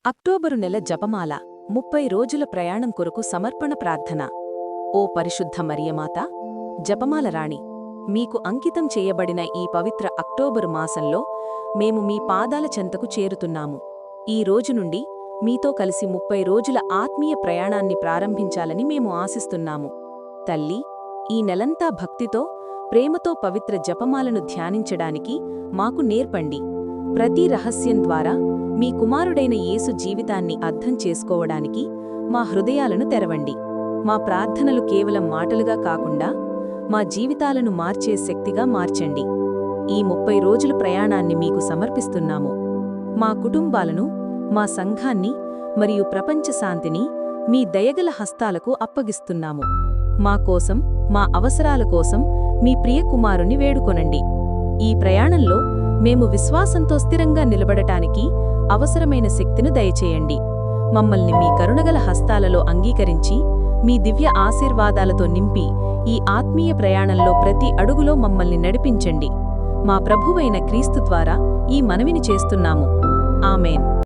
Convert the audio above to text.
October నెల జపమాల 30 రోజుల ప్రయాణం కొరకు సమర్పణ ప్రార్థన. ఓ పరిశుద్ధ మరియమాత, జపమాల రాణి, మీకు అంకితం చేయబడిన ఈ పవిత్ర అక్టోబరు మాసంలో మేము మీ పాదాల చెంతకు చేరుతున్నాము. ఈ రోజు నుండి మీతో కలిసి 30 రోజుల ఆత్మీయ ప్రయాణాన్ని ప్రారంభించాలని మేము ఆశిస్తున్నాము. తల్లి, ఈ నెలంతా భక్తితో, ప్రేమతో పవిత్ర జపమాలను ధ్యానించడానికి మాకు నేర్పండి. ప్రతి రహస్యం ద్వారా మీ కుమారుడైన యేసు జీవితాన్ని అర్థం చేసుకోవడానికి మా హృదయాలను తెరవండి. మా ప్రార్థనలు కేవలం మాటలుగా కాకుండా మా జీవితాలను మార్చే శక్తిగా మార్చండి. ఈ 30 రోజుల ప్రయాణాన్ని మీకు సమర్పిస్తున్నాము. మా కుటుంబాలను, మా సంఘాన్ని మరియు ప్రపంచ శాంతిని మీ దయగల హస్తాలకు అప్పగిస్తున్నాము. మా కోసం, మా అవసరాల కోసం మీ ప్రియ కుమారుని వేడుకొనండి. ఈ ప్రయాణంలో మేము విశ్వాసంతో స్థిరంగా నిలబడటానికి అవసరమైన శక్తిని దయచేయండి. మమ్మల్ని మీ కరుణగల హస్తాలలో అంగీకరించి, మీ దివ్య ఆశీర్వాదాలతో నింపి, ఈ ఆత్మీయ ప్రయాణంలో ప్రతి అడుగులో మమ్మల్ని నడిపించండి. మా ప్రభువైన క్రీస్తు ద్వారా ఈ మనవిని చేస్తున్నాము. ఆమేన్.